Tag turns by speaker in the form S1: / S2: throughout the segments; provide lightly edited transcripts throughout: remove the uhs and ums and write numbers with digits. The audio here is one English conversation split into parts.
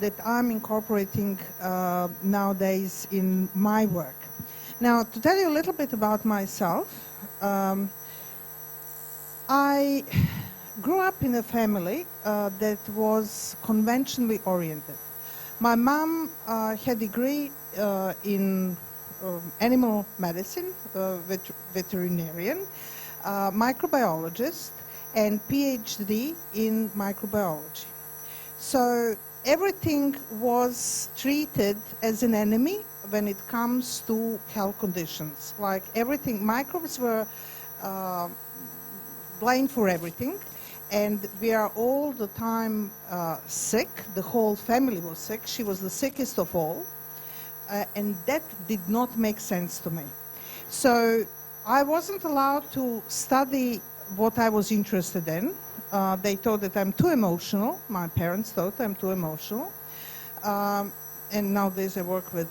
S1: that I'm incorporating nowadays in my work. Now, to tell you a little bit about myself, I grew up in a family that was conventionally oriented. My mom had a degree in animal medicine, veterinarian, microbiologist, and PhD in microbiology. So everything was treated as an enemy when it comes to health conditions. Like everything, microbes were blamed for everything, and we are all the time sick. The whole family was sick. She was the sickest of all, and that did not make sense to me. So I wasn't allowed to study what I was interested in. They thought that I'm too emotional. My parents thought I'm too emotional. And nowadays I work with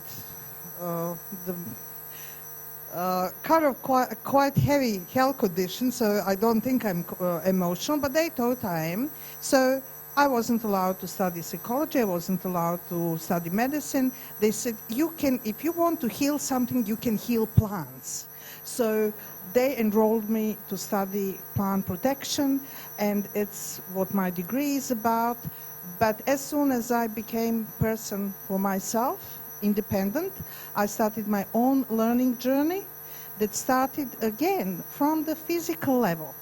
S1: the kind of quite heavy health condition, so I don't think I'm emotional, but they thought I am. So I wasn't allowed to study psychology, I wasn't allowed to study medicine. They said, if you want to heal something, you can heal plants. So they enrolled me to study plant protection, and it's what my degree is about. But as soon as I became a person for myself, independent, I started my own learning journey that started again from the physical level.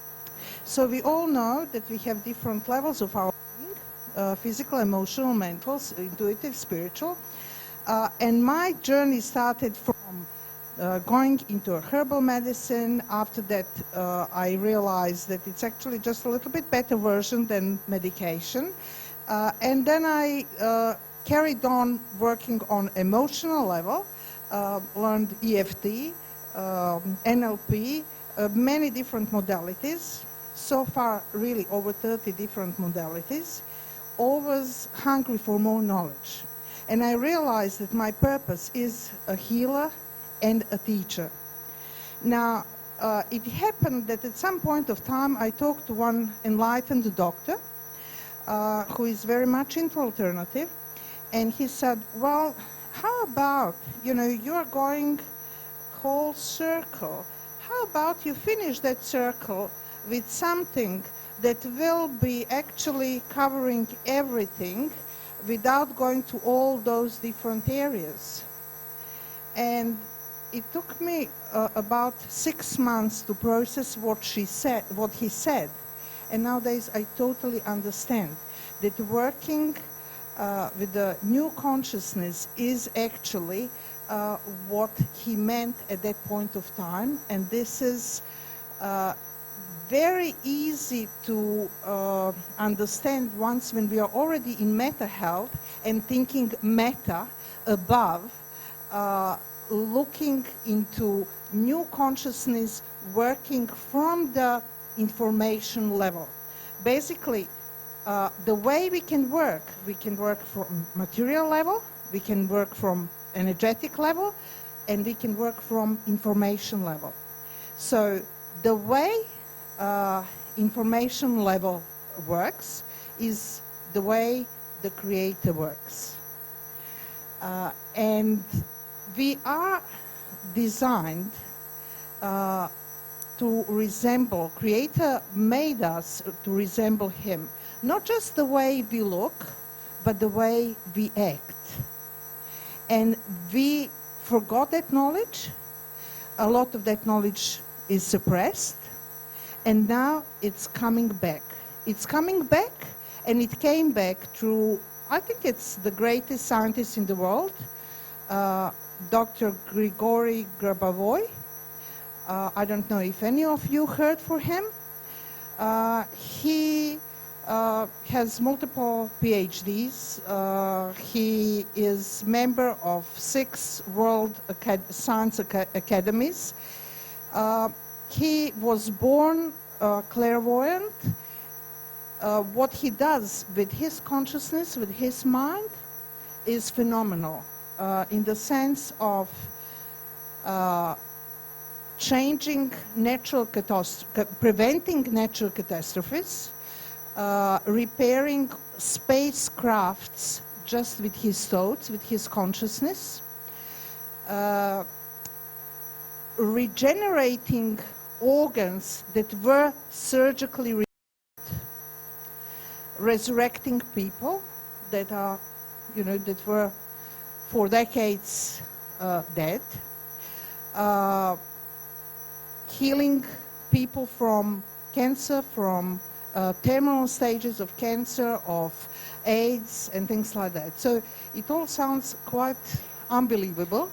S1: So we all know that we have different levels of our being, physical, emotional, mental, intuitive, spiritual. And my journey started from going into a herbal medicine. After that, I realized that it's actually just a little bit better version than medication. And then I carried on working on emotional level, learned EFT, NLP, many different modalities. So far, really over 30 different modalities, always hungry for more knowledge. And I realized that my purpose is a healer and a teacher. Now, it happened that at some point of time I talked to one enlightened doctor who is very much into alternative, and he said, well, how about, you are going whole circle. How about you finish that circle with something that will be actually covering everything without going to all those different areas? And it took me about 6 months to process what he said. And nowadays I totally understand that working with the new consciousness is actually what he meant at that point of time. And this is very easy to understand once when we are already in meta health and thinking meta above, looking into new consciousness, working from the information level. Basically, the way we can work from material level, we can work from energetic level, and we can work from information level. So the way information level works is the way the creator works. And we are designed to resemble, creator made us to resemble him. Not just the way we look, but the way we act. And we forgot that knowledge. A lot of that knowledge is suppressed. And now it's coming back. It's coming back, and it came back through, I think it's the greatest scientist in the world, Dr. Grigory Grabovoi. I don't know if any of you heard for him. He has multiple PhDs. He is member of 6 World Science Academies. He was born clairvoyant. What he does with his consciousness, with his mind, is phenomenal in the sense of changing natural preventing natural catastrophes, repairing spacecrafts just with his thoughts, with his consciousness, regenerating organs that were surgically resurrecting people that are, you know, that were for decades dead, healing people from cancer, from terminal stages of cancer, of AIDS, and things like that. So it all sounds quite unbelievable.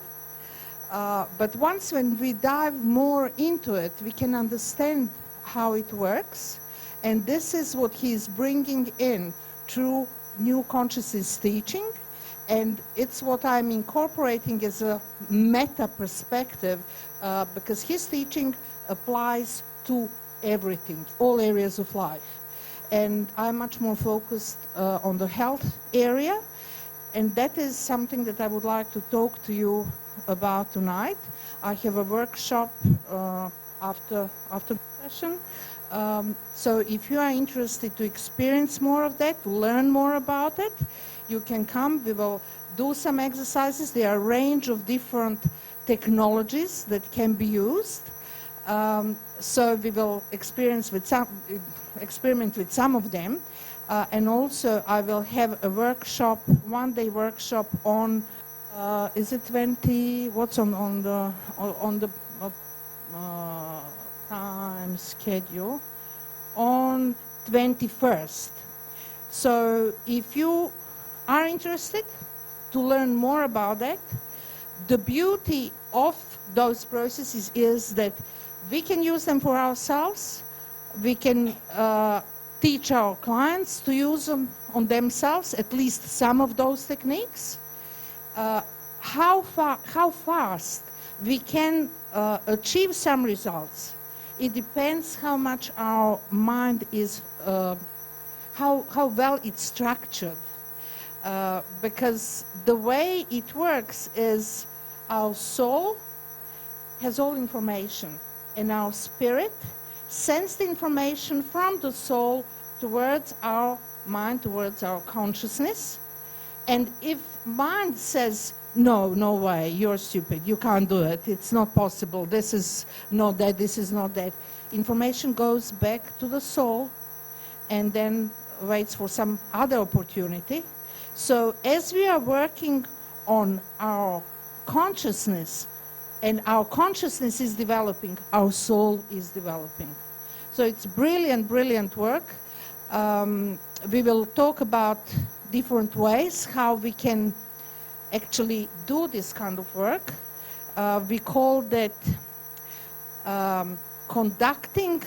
S1: But once when we dive more into it, we can understand how it works. And this is what he's bringing in through new consciousness teaching. And it's what I'm incorporating as a meta perspective, because his teaching applies to everything, all areas of life. And I'm much more focused on the health area. And that is something that I would like to talk to you about tonight. I have a workshop after the session. So if you are interested to experience more of that, to learn more about it, you can come. We will do some exercises. There are a range of different technologies that can be used. So we will experiment with some of them. And also I will have a workshop, one-day workshop on, is it 20, what's on the time schedule? On 21st. So if you are interested to learn more about that, the beauty of those processes is that we can use them for ourselves. We can teach our clients to use them on themselves, at least some of those techniques. How fast we can achieve some results, it depends how much our mind is, how well it's structured. Because the way it works is our soul has all information, and our spirit sends the information from the soul towards our mind, towards our consciousness. And if mind says, no, no way, you're stupid, you can't do it, it's not possible, this is not that, this is not that, information goes back to the soul and then waits for some other opportunity. So as we are working on our consciousness, and our consciousness is developing, our soul is developing. So it's brilliant, brilliant work. We will talk about different ways how we can actually do this kind of work. We call that conducting,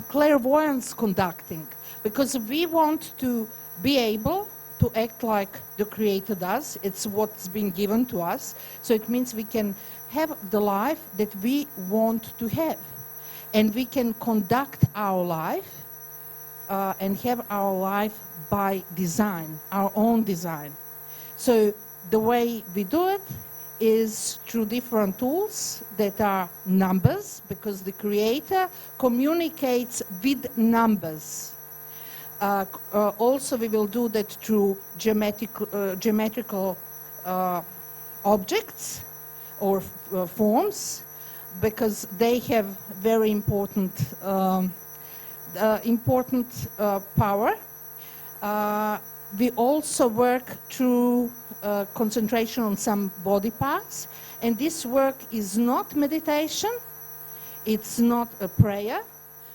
S1: clairvoyance conducting, because we want to be able to act like the Creator does. It's what's been given to us. So it means we can have the life that we want to have. And we can conduct our life and have our life by design, our own design. So the way we do it is through different tools that are numbers, because the Creator communicates with numbers. Also, we will do that through geometrical objects or forms, because they have very important power. We also work through concentration on some body parts, and this work is not meditation, it's not a prayer,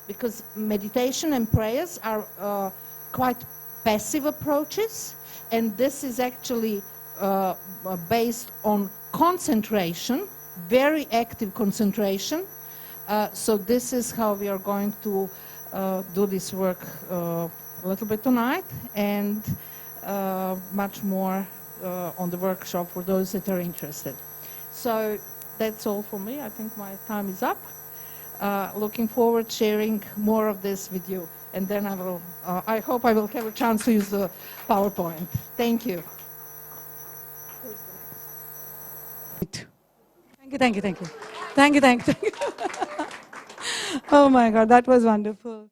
S1: because meditation and prayers are quite passive approaches, and this is actually based on concentration, very active concentration. So this is how we are going to do this work a little bit tonight, and much more on the workshop for those that are interested. So that's all for me. I think my time is up. Looking forward to sharing more of this with you, and then I will. I hope I will have a chance to use the PowerPoint. Thank you.
S2: Thank you. Oh my God, that was wonderful.